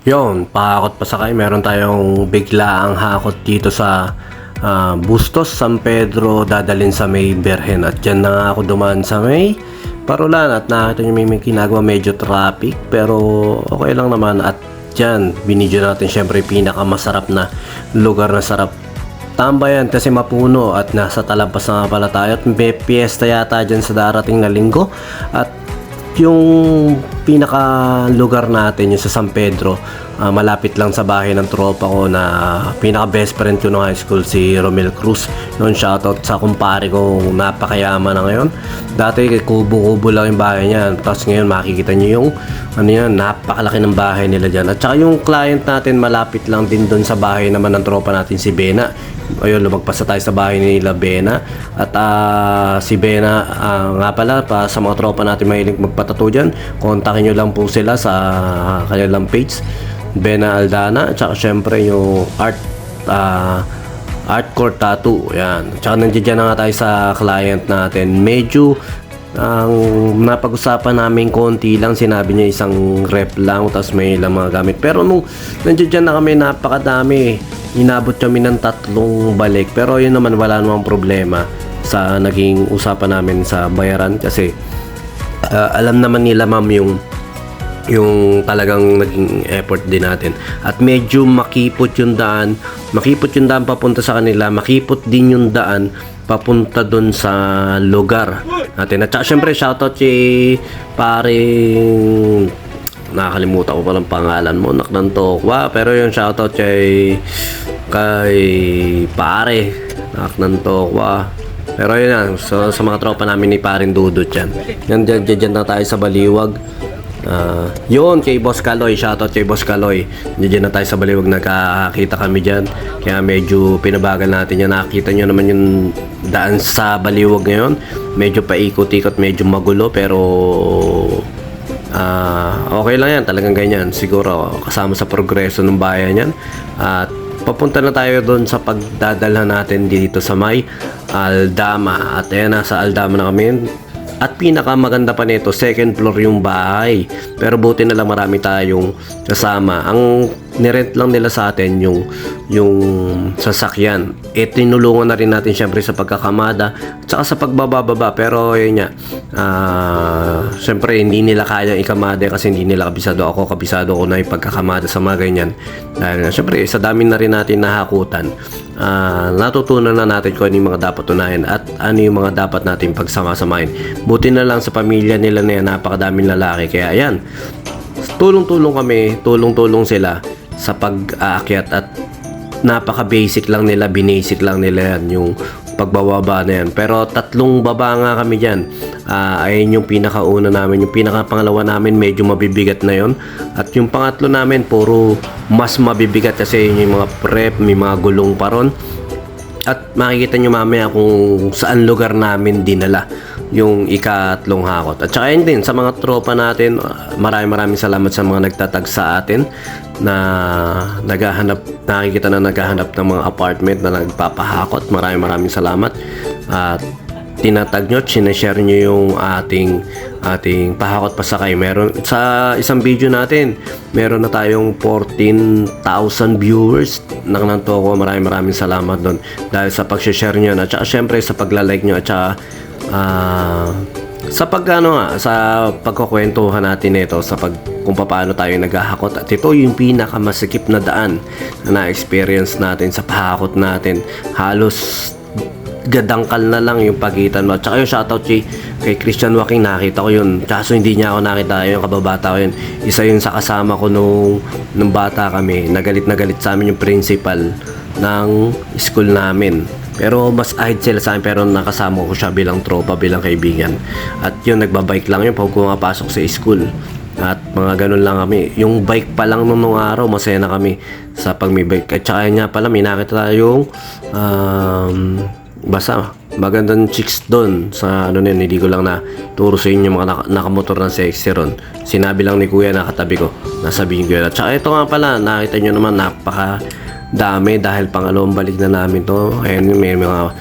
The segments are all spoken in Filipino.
Yon, pakakot pa sakay. Meron tayong biglaang hakot dito sa Bustos, San Pedro, dadalhin sa May Berhen. At dyan na nga ako dumaan sa May Parolan at nakita nyo may ginagawa, medyo traffic pero okay lang naman. At dyan, binidyo natin syempre pinakamasarap na lugar na sarap tambayan kasi mapuno at nasa Talampas na nga pala tayo at may piyesta yata dyan sa darating na linggo. At yung pinaka lugar natin yung sa San Pedro, malapit lang sa bahay ng tropa ko na pinaka best friend ko no high school, si Romel Cruz. Noon shoutout sa kumpare ko, napakayaman na ngayon. Dati kubo-kubo lang yung bahay niya, tapos ngayon makikita niyo yung napakalaki ng bahay nila dyan. At saka yung client natin malapit lang din doon sa bahay naman ng tropa natin, si Bena. Ayun, lumagpas na tayo sa bahay nila Bena. At si Bena nga pala, pa sa mga tropa natin mahilig magpatato dyan, kontakin nyo lang po sila sa kanilang page, Bena Aldana. At saka syempre yung Artcore Tattoo. Yan. At saka nandiyan na nga tayo sa client natin. Medyo ang napag-usapan namin konti lang, sinabi niya isang rep lang tapos may ilang mga gamit, pero nung nandiyan na kami napakadami, inabot kami ng 3 balik. Pero yun naman, wala namang problema sa naging usapan namin sa bayaran kasi alam naman nila ma'am yung talagang naging effort din natin. At medyo makipot yung daan papunta sa kanila, makipot din yung daan papunta dun sa lugar natin. At saka syempre shoutout kay paring, nakakalimutan ko palang pangalan mo, Naknantokwa, pero yung shoutout kay pare Naknantokwa. Pero yun na, so, sa mga tropa namin ni paring Dudut yan. Dyan na tayo sa Baliwag. Yun, kay Boss Kaloy, shoutout kay Boss Kaloy. Diyan na tayo sa Baliwag, nagkakita kami dyan. Kaya medyo pinabagal natin yan. Nakita nyo naman yung daan sa Baliwag ngayon, medyo paikot-ikot, medyo magulo, pero okay lang yan, talagang ganyan. Siguro kasama sa progreso ng bayan yan. At papunta na tayo doon sa pagdadalhan natin dito sa may Aldama. At ayan, nasa Aldama na kami. At pinakamaganda pa nito, second floor yung bahay. Pero buti na lang marami tayong kasama. Ang nirent lang nila sa atin yung sasakyan. Tinulungan na rin natin syempre sa pagkakamada at saka sa pagbababa. Pero yun nga, syempre hindi nila kayang ikamada kasi hindi nila kabisado. Ako kabisado ko na yung pagkakamada sa mga ganyan. Dahil syempre sa dami na rin natin nahakutan, natutunan na natin kung ano yung mga dapat unahin at ano yung mga dapat natin pagsama-samahin. Buti na lang sa pamilya nila na yan, napakadaming lalaki. Kaya ayan, tulong-tulong kami, tulong-tulong sila sa pag-aakyat at napaka-basic lang nila, binasic lang nila yan, yung pagbababa na yan. Pero 3 baba nga kami dyan. Ayun yung pinakauna namin. Yung pinakapangalawa namin medyo mabibigat na yon. At yung pangatlo namin puro mas mabibigat kasi yun yung mga prep, may mga gulong pa ron. At makikita nyo mamaya kung saan lugar namin dinala yung ikatlong hakot. At saka yun din sa mga tropa natin, maraming salamat sa mga nagtatag sa atin na naghahanap, nakikita na naghahanap ng mga apartment na nagpapahakot. Maraming salamat. At tinatag nyo, sinashare nyo yung ating pahakot pasakay. Meron sa isang video natin, meron na tayong 14,000 viewers. Naknanto ko, maraming salamat doon dahil sa pag-share nyo at saka syempre sa pagla-like nyo at saka sa sa pagkukwentuhan natin nito sa kung paano tayo naghahakot. At ito yung pinakamasikip na daan na na-experience natin sa pahakot natin. Halos gadangkal na lang yung pagitan mo. At saka yung shoutout kay Christian Joaquin, nakita ko yun. Kaso hindi niya ako nakita, yung kababata ko yun. Isa yun sa kasama ko nung bata kami. Nagalit sa amin yung principal ng school namin. Pero mas ahid sila sa akin, pero nakasama ko siya bilang tropa, bilang kaibigan. At yun, nagbabike lang yun pag pumapasok sa school. At mga ganun lang kami. Yung bike pa lang nung araw, masaya na kami sa pag-bike. At saka niya pala, may nakita tayong basta magandang chicks doon sa hindi ko lang na turo sa inyo mga nakamotor ng sexy ron. Sinabi lang ni kuya na katabi ko, nasabihin ko yun. At saka ito nga pala, nakita nyo naman, dami dahil pangalawang balik na namin to. Ayun, may mga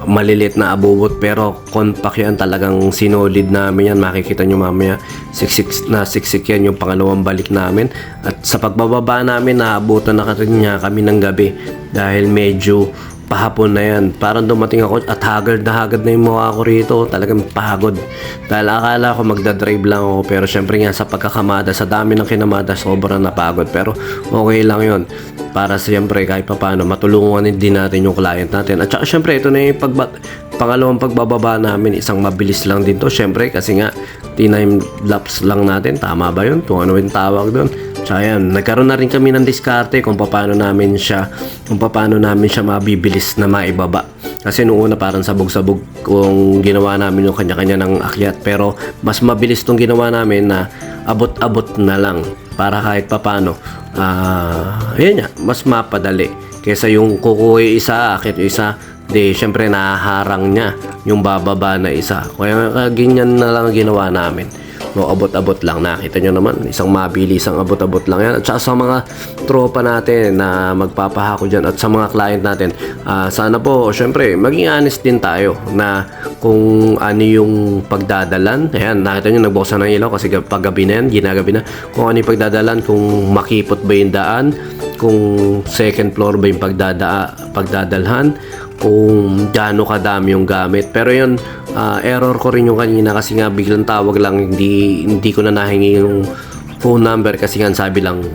malilit na abubot pero compact yan, talagang sinolid namin yan. Makikita nyo mamaya siksik na siksik yan yung pangalawang balik namin. At sa pagbababa namin naabutan na rin niya kami ng gabi dahil medyo pahapon na yan. Parang dumating ako at haggard na yung mukha ko rito. Talagang pagod. Dahil akala ko magdadrive lang ako. Pero syempre nga sa pagkakamada, sa dami ng kinamada, sobrang napagod. Pero okay lang yon para siyempre kahit paano matulungan din natin yung client natin. At saka syempre ito na yung pangalawang pagbababa namin. Isang mabilis lang din to. Syempre kasi nga time lapse lang natin. Tama ba yun? Kung ano yung tawag doon. So ayan, nagkaroon na rin kami ng diskarte kung paano namin siya mabibilis na maibaba. Kasi noong una parang sabog-sabog kung ginawa namin yung kanya-kanya ng akyat, pero mas mabilis tong ginawa namin na abot-abot na lang para kahit paano yun nga, mas mapadali kaysa yung kukuha isa, akyat yung isa, di syempre nahaharang niya yung bababa na isa. Kaya ganyan na lang ginawa namin. No, abot-abot lang. Nakita nyo naman, isang mabilis, isang abot-abot lang yan. At saka sa mga tropa natin na magpapahako dyan at sa mga client natin, sana po, syempre, maging honest din tayo na kung ano yung pagdadalan. Ayan, nakita nyo, nagbuksan ng ilaw kasi paggabi na yan, ginagabi na. Kung ano yung pagdadalan, kung makipot ba yung daan, kung second floor ba yung pagdadalhan, kung gaano kadami yung gamit. Pero yun, error ko rin yung kanina kasi nga biglang tawag lang, hindi ko na nahingi yung phone number kasi nga sabi lang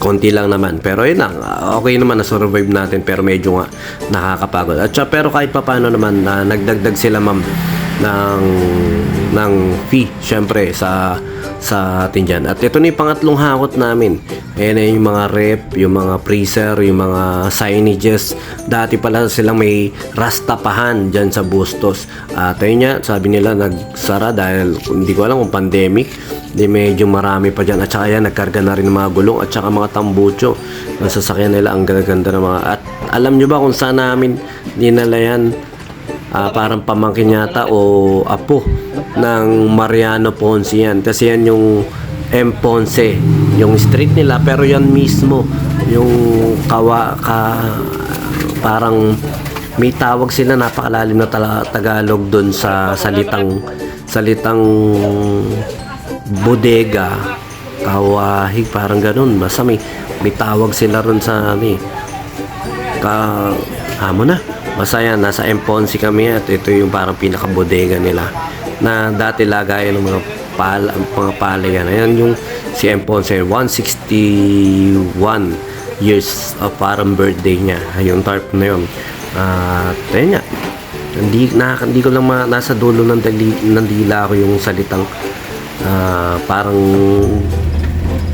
konti lang naman. Pero yun lang, okay naman na survive natin, pero medyo nga nakakapagod. At pero kahit papaano naman nagdagdag sila ma'am ng fee syempre sa atin dyan. At ito na yung pangatlong hakot namin. Ayan na yung mga rep, yung mga freezer, yung mga signages. Dati pala silang may rastapahan dyan sa Bustos. At ayun nga, sabi nila nagsara dahil hindi ko alam kung pandemic. Hindi, medyo marami pa dyan. At saka yan, nagkarga na rin ng mga gulong at saka mga tambucho. Ang sasakyan nila, ang ganda ng mga. At alam nyo ba kung saan namin dinala yan? Parang pamangkin yata o apo ng Mariano Ponce yan. Kasi yan yung M. Ponce, yung street nila, pero yan mismo yung parang may tawag sila, napakalalim na Tagalog doon sa salitang bodega, kawahig, parang ganun. Basta may tawag sila ron sa basta yan, nasa M. Ponce kami at ito yung parang pinaka-bodega nila na dati lagayan ng mga palay yan. Ayan yung si M. Ponce, 161 years of parang birthday niya. Yung tarp na yun. Ayun nga, hindi ko lang nasa dulo ng dila ko yung salitang parang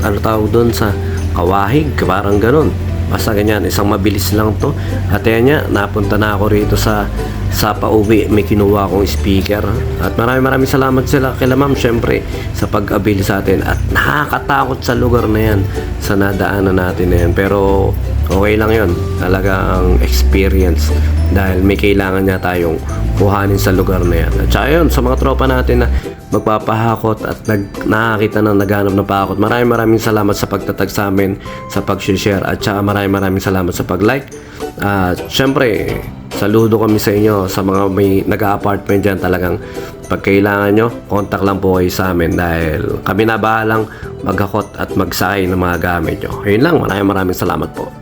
ano tawag doon sa kawahig, parang ganun. Basta ganyan, isang mabilis lang to. At yan nga, napunta na ako rito sa pauwi. May kinuha akong speaker. At maraming salamat sila kila ma'am, syempre, sa pag-avail sa atin. At nakakatakot sa lugar na yan, sa nadaanan natin na yan. Pero okay lang yon, talaga ang experience. Dahil may kailangan niya tayong kuhanin sa lugar na yan. At saka yun, sa mga tropa natin na magpapahakot at nakakita ng naghanap ng pahakot, maraming salamat sa pagtatag sa amin, sa pag-share, at saka maraming salamat sa pag-like. Syempre, saludo kami sa inyo, sa mga may nag-a-apartment dyan. Talagang pag kailangan nyo, contact lang po kayo sa amin dahil kami na bahalang maghakot at magsakay ng mga gamit nyo. Ayun lang, maraming salamat po.